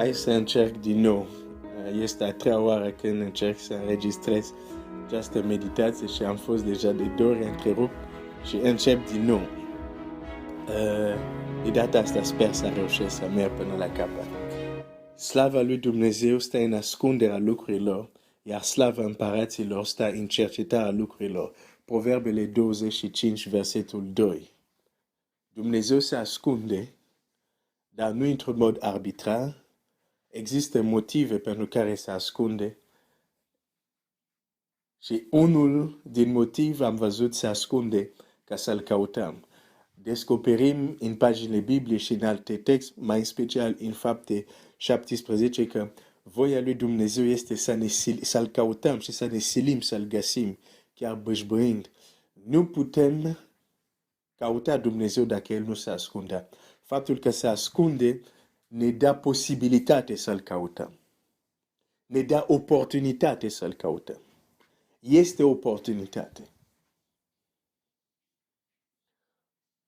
Hai să încerc din nou. Este a treia oară când încerc să înregistrez această meditație și am fost deja de 2 ori întrerupt și încep din nou. De data asta sper să reușesc să merg până la capăt. Slava lui Dumnezeu stă în ascunderea lucrurilor, iar slava împăraților stă în cercetarea lucrurilor. Proverbele 25, versetul 2. Dumnezeu se ascunde, dar nu într-un mod arbitrar. Există motive pentru care se ascunde. Și unul din motive am văzut se ascunde ca să-l căutăm. Descoperim în paginile Bibliei și în alte texte, mai în special în Fapte 17, că voia lui Dumnezeu este să-l căutăm și să ne silim să-l găsim, chiar bâșbâind. Nu putem căuta Dumnezeu dacă El nu se ascunde. Faptul că se ascunde ne dă posibilitate să-l căutăm. Ne dă oportunitate să-l căutăm. Este oportunitate.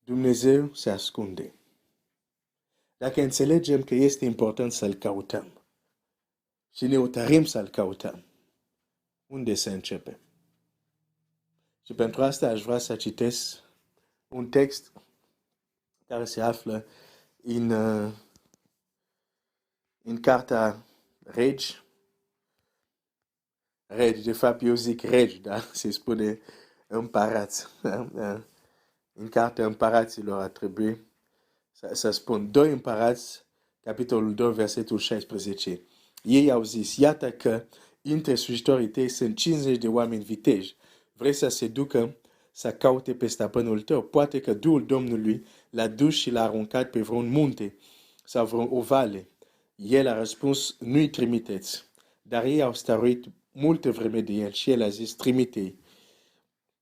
Dumnezeu se ascunde. Dacă înțelegem că este important să-l căutăm și ne hotărâm să-l căutăm, unde să începem? Și pentru asta aș vrea să citesc un text care se află în Cartea Regi. Regi, de fapt eu zic regi, dar se spune împărați. În Cartea Împăraților ar trebui să spun 2 Împărați, capitolul 2, versetul 16. Ei au zis, iată că între slujitorii tăi sunt 50 de oameni viteji. Vrei să se ducă să caute pe stăpânul tău? Poate că Duhul Domnului l-a dus și l-a aruncat pe vreun munte sau vreun vale. El a răspuns, nu-i trimiteți. Dar ei au stăruit multă vreme de el și el a zis,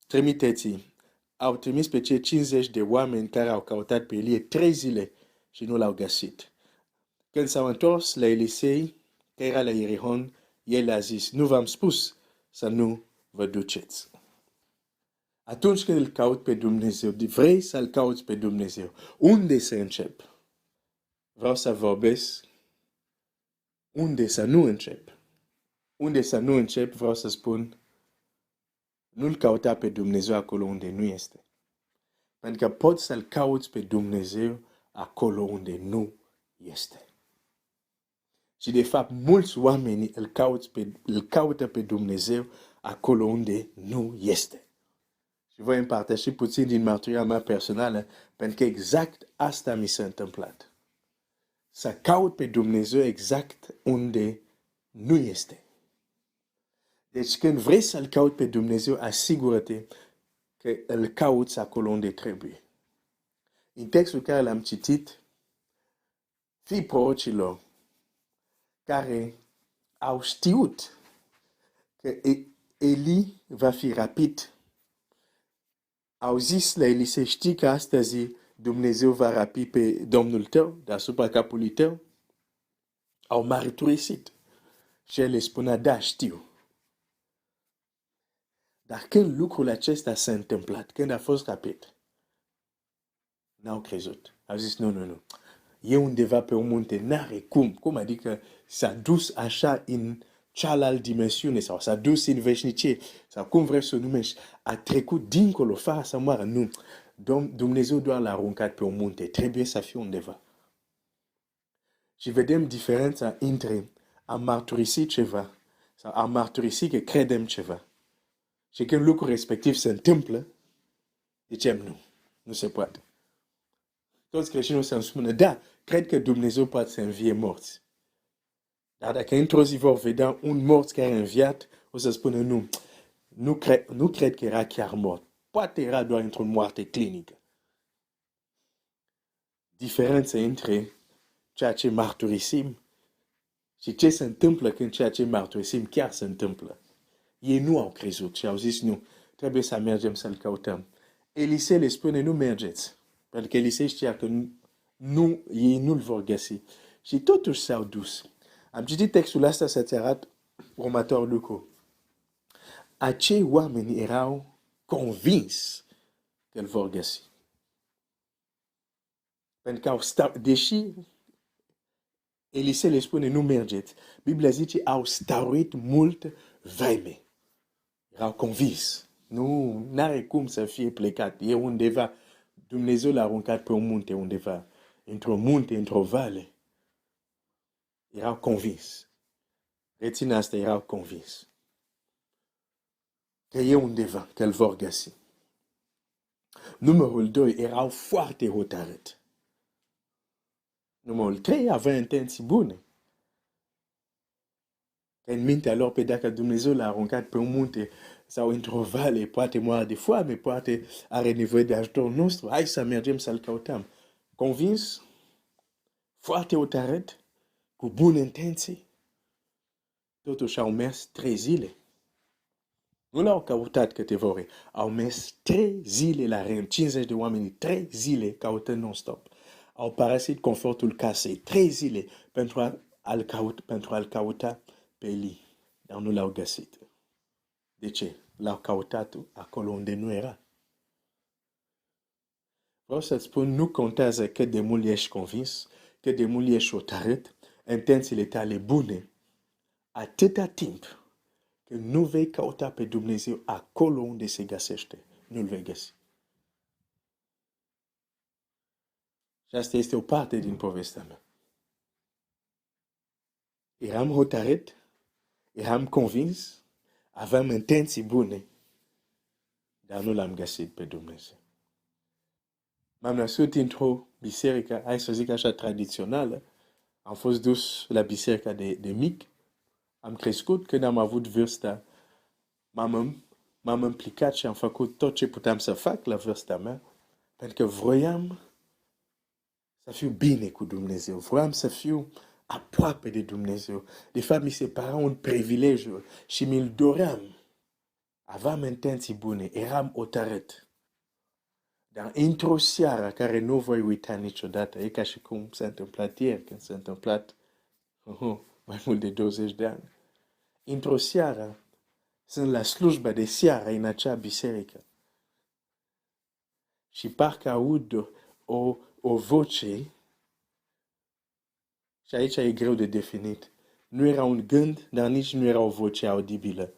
trimiteți-i. Au trimis pe cei 50 de oameni care au căutat pe Elie 3 zile și nu l-au găsit. Când s-au întors la Elisei, care era la Ierihon, el a zis, nu v-am spus să nu vă duceți. Atunci când îl caut pe Dumnezeu, vrei să-l cauți pe Dumnezeu, unde să încep? Vreau să vorbesc unde să nu încep. Unde să nu încep, vreau să spun, nu-l cauta pe Dumnezeu acolo unde nu este. Pentru că poți să-l cauți pe Dumnezeu acolo unde nu este. Și de fapt, mulți oameni îl caută pe Dumnezeu acolo unde nu este. Și voi împărtăși puțin din mărturia mea personală, pentru că exact asta mi s-a întâmplat. Să caut pe Dumnezeu exact unde nu este. Deci când vrei să-l cauți pe Dumnezeu, asigură-te că îl cauți acolo unde trebuie. În textul care l-am citit, fii prorocilor care au știut că Eli va fi rapid. Au zis la Elisei, știi că astăzi Dumnezeu va rapi pe Domnul tău, deasupra capului tău? Au mărturisit. Și el le spunea, da, știu. Dar când lucrul acesta s-a întâmplat, când a fost rapid, n-au crezut. Au zis, nu. E undeva pe un munte, n-are cum. Cum adică s-a dus așa în cealaltă dimensiune sau s-a dus în veșnicie sau cum vrei să o numești, a trecut dincolo, fără să moară. Nu. Dumnezeu doar l-a aruncat pe un munte. Trebuie să fie undeva. Și vedem diferența între a mărturisi ceva sau a mărturisi că credem ceva. Și când lucrul respectiv se întâmplă, zicem nu. Nu se poate. Toți creștinii să-mi spună, da, cred că Dumnezeu poate să învie morți. Dar dacă într-o zi vor vedea un mort care a înviat, o să spună nu cred că era chiar mort. Poate era doar într-o moarte clinică. Diferența între ceea ce mărturisim și ce se întâmplă când ceea ce mărturisim chiar se întâmplă. Ei nu au crezut și au zis nu, trebuie să mergem să-l căutăm. Elisei le spune nu mergeți. Pentru că Elisei știa că ei nu-l vor găsi. Și totuși s-au dus. Am citit textul ăsta să-ți arăt următorul lucru. Acei oameni erau convins că îl vor găsi. Pentru că deși Elisei le spune, nu mergeți. Biblia zice, au stăruit mult vreme. Erau convins. Nu are cum să fie plecat. E undeva. Dumnezeu l-a aruncat pe un munte undeva. Într-un munte, într-o vale. Erau convins. Reține asta, erau convins. Că e undeva, că îl vor găsi. Numărul 2, erau foarte hotărât. Numărul 3 avea intenții bune. Că în mintea lor, pe dacă Dumnezeu l-a aruncat pe un munte sau într-o vale, poate moare de foame, poate are nevoie de ajutor nostru, hai să mergem să-l căutăm. Convins, foarte hotărât, cu bune intenții, totuși au mers 3 zile. Nu l-au căutat câteva ore, au mers 3 zile la rând, 50 de oameni, 3 zile căutând non-stop. Au părăsit confortul casei, 3 zile pentru a-l căuta pe Eli, dar nu l-au găsit. De ce? L-au căutat acolo unde nu era. Vreau să-ți spun, nu contează cât de mult ești convins, cât de mult ești hotărât, intențiile tale bune, atâta timp că nu vei căuta pe Dumnezeu acolo unde se găsește, nu-l vei găsi. Și asta este o parte din povestea mea. Eram hotărât, eram convins, aveam intenții bune, dar nu l-am găsit pe Dumnezeu. M-am născut într-o biserică, hai să zic așa, tradițională. Am fost dus la biserica de mic. Am crescut când am avut vârsta. M-am implicat și am făcut tot ce puteam să fac la vârsta mea, pentru că vroiam să fiu bine cu Dumnezeu. Vroiam să fiu aproape de Dumnezeu. De fapt, mi se părea un privilegiu și mi-l doream. Aveam intenții bune, eram hotărât. Dar într-o seară care nu voi uita niciodată, e ca și cum s-a întâmplat ieri, când s-a întâmplat mai mult de 20 de ani. Într-o seară, sunt la slujba de seară în acea biserică. Și parcă aud o voce, și aici e greu de definit. Nu era un gând, dar nici nu era o voce audibilă.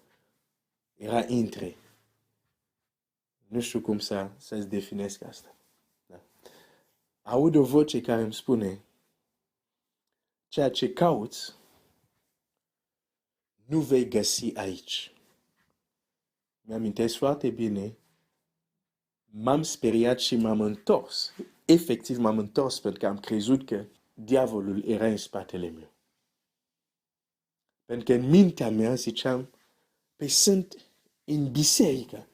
Era între. Nu știu cum să-ți definesc asta. Da. Aud o voce care îmi spune, ceea ce cauți, nu vei găsi aici. Mi-amintesc foarte bine, m-am speriat și m-am întors. Efectiv m-am întors pentru că am crezut că diavolul era în spatele meu. Pentru că în mintea mea ziceam, păi sunt în biserică.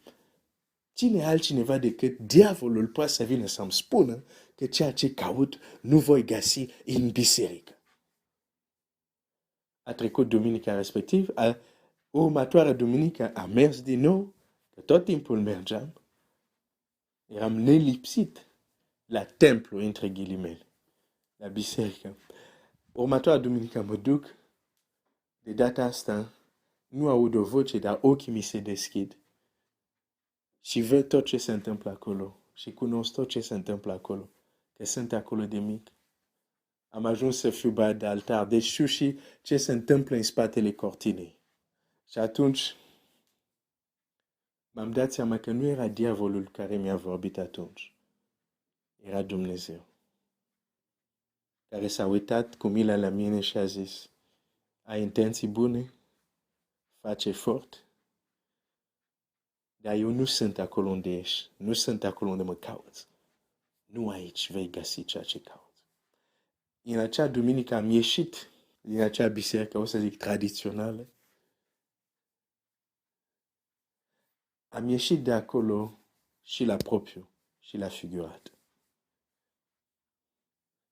Cine altcineva decât diavolul poate să vină să-mi spună că ceea ce caut nu voi găsi în biserică. A trecut duminica respectiv, următoarea duminică am mers din nou, că tot timpul mergeam, eram nelipsit la templu, între ghilimele, la biserică. Următoarea duminică mă duc, de data asta nu aud o voce, dar ochii mi se deschid și văd tot ce se întâmplă acolo și cunosc tot ce se întâmplă acolo, că sunt acolo de mic. Am ajuns să fiu băiat de altar, deci știu și ce se întâmplă în spatele cortinei. Și atunci m-am dat seama că nu era diavolul care mi-a vorbit atunci. Era Dumnezeu, care s-a uitat cu milă la mine și a zis, ai intenții bune, faci efort, dar eu nu sunt acolo unde ești, nu sunt acolo unde mă cauți. Nu aici vei găsi ceea ce cauți. În acea duminică am ieșit din acea biserică, o să zic tradițională. Am ieșit de acolo și la propriu și la figurat.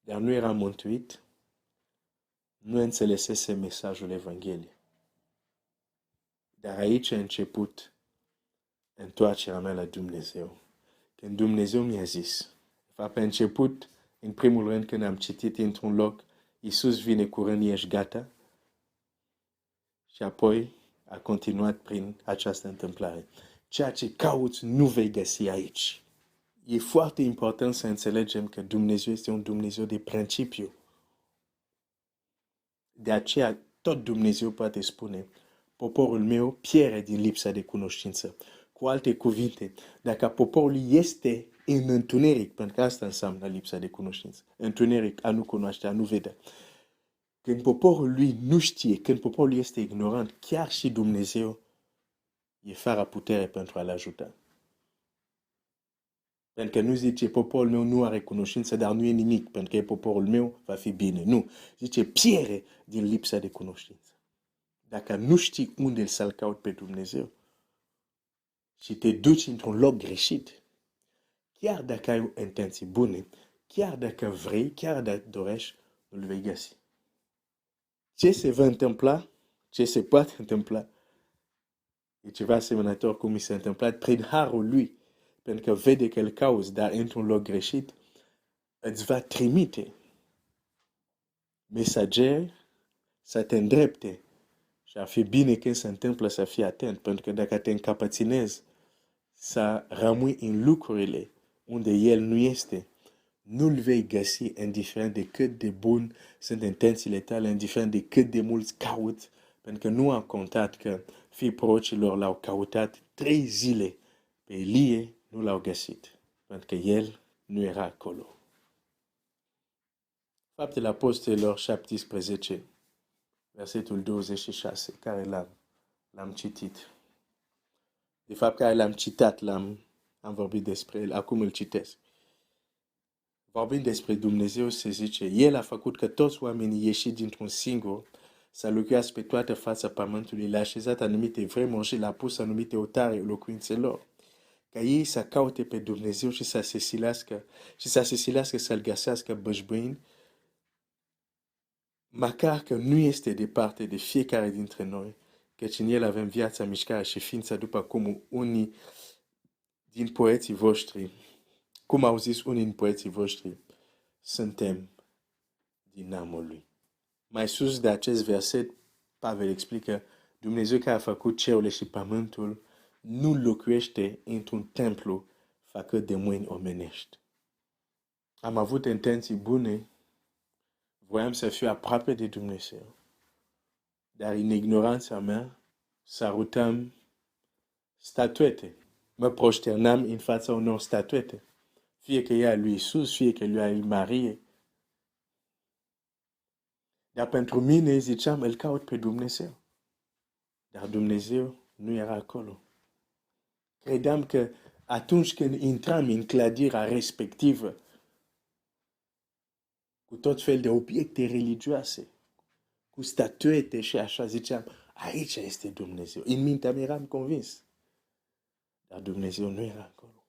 Dar nu eram mântuit, nu înțelesese mesajul Evangheliei. Dar aici a început întoarcerea mea la Dumnezeu. Când Dumnezeu mi-a zis, de fapt a început în primul rând când am citit într-un loc, Iisus vine curând, ești gata? Și apoi a continuat prin această întâmplare. Ceea ce cauți nu vei găsi aici. E foarte important să înțelegem că Dumnezeu este un Dumnezeu de principiu. De aceea tot Dumnezeu poate spune, poporul meu pierde din lipsa de cunoștință. Cu alte cuvinte, dacă poporul este în întuneric, pentru că asta înseamnă lipsa de cunoștință, întuneric, a nu cunoaște, a nu vede. Când poporul lui nu știe, când poporul este ignorant, chiar și Dumnezeu e fără putere pentru a-l ajuta. Pentru că nu zice, poporul meu nu are cunoștință, dar nu e nimic, pentru că poporul meu va fi bine. Nu. Zice, pierde din lipsa de cunoștință. Dacă nu știi unde să-L cauți pe Dumnezeu și te duci într-un loc greșit, chiar dacă ai intenții bune, chiar dacă vrei, chiar dacă dorești, nu-L vei găsi. Ce se va întâmpla, ce se poate întâmpla, e ceva asemănător cum mi s-a întâmplat prin harul Lui, pentru că vede că îl cauți, dar într-un loc greșit, îți va trimite mesageri să te îndrepte. Și ar fi bine când se întâmplă să fii atent, pentru că dacă te încapăținezi să rămâi în lucrurile unde El nu este, nu-L vei găsi indiferent de cât de bun sunt intențiile tale, indiferent de cât de mulți cauți, pentru că nu am contat că fii prorocilor l-au căutat 3 zile pe Elie, nu l-au găsit, pentru că El nu era acolo. Faptele Apostolilor 17, versetul 26, care l-am citit. De fapt, care l-am citat, am vorbit despre el, acum îl citesc. Vorbind despre Dumnezeu, se zice, El a făcut că toți oamenii ieși dintr-un singur să locuiască pe toată fața pământului, l-a așezat anumite vremuri și l-a pus anumite otare locuințelor, ca ei să caute pe Dumnezeu și să se silească să-L găsească bășbâind, măcar că nu este departe de fiecare dintre noi, căci în El avem viața, mișcarea și ființa, după cum unii din poeții voștri, cum au zis unii din poeții voștri, suntem din neamul Lui. Mai sus de acest verset, Pavel explică, Dumnezeu care a făcut cerurile și pământul nu locuiește într-un templu făcut de mâini omenești. Am avut intenții bune, voiam să fiu aproape de Dumnezeu, dar în ignoranța mea sărutam statuete. Mă prosternam în fața unor statuete. Fie că e a lui Isus, fie că e a lui Marie. Dar pentru mine ziceam, îl caut pe Dumnezeu. Dar Dumnezeu nu era acolo. Credeam că atunci când intram în clădirea respectivă, cu tot fel de obiecte religioase, cu statuete și așa, ziceam, aici este Dumnezeu. În mintea mea eram convins. Dar Dumnezeu nu era acolo.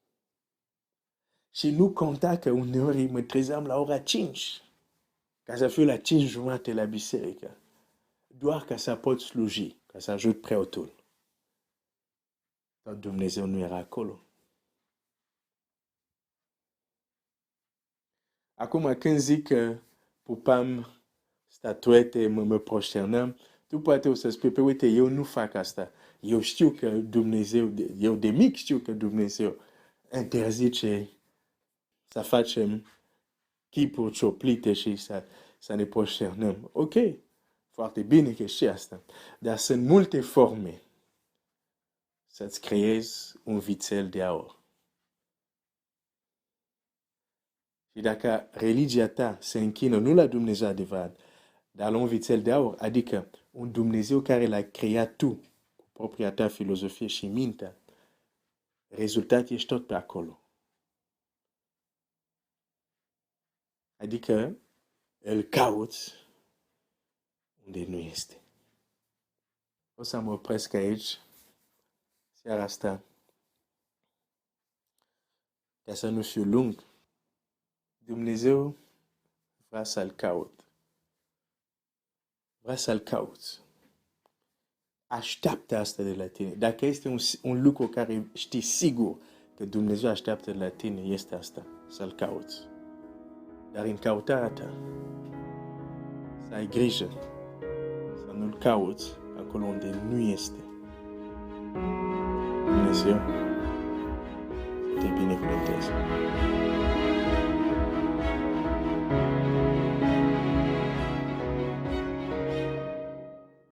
Și nu conta că uneori mă trezeam la ora 5, ca să fiu la 5:30 la biserică, doar ca să pot sluji, ca să ajut preotul. Dar Dumnezeu nu era acolo. Acum când zic că pupam statuete, mă prosternam, tu poate o să spui, pe uite, eu nu fac asta. Eu știu că Dumnezeu, eu de mic știu că Dumnezeu interzice să facem chipuri cioplite și să ne prosternăm. Ok, foarte bine că știi asta. Dar sunt multe forme să-ți creezi un vițel de aur. Și dacă religia ta se închină nu la Dumnezeu adevărat, dar la un vițel de aur, adică un Dumnezeu care l-a creat tu, cu propria ta filozofie și mintea, rezultatul ești tot pe acolo. Adică îl cauți unde nu este. O să mă opresc aici seara asta, ca să nu fiu lung. Dumnezeu vrea să-L caut. Vrea să-L cauți. Așteaptă asta de la tine. Dacă este un lucru care știi sigur că Dumnezeu așteaptă de la tine, este asta, să-L cauți. Dar în căutarea ta, să ai grijă, să nu-L cauți acolo unde nu este. Dumnezeu te binecuvânteze.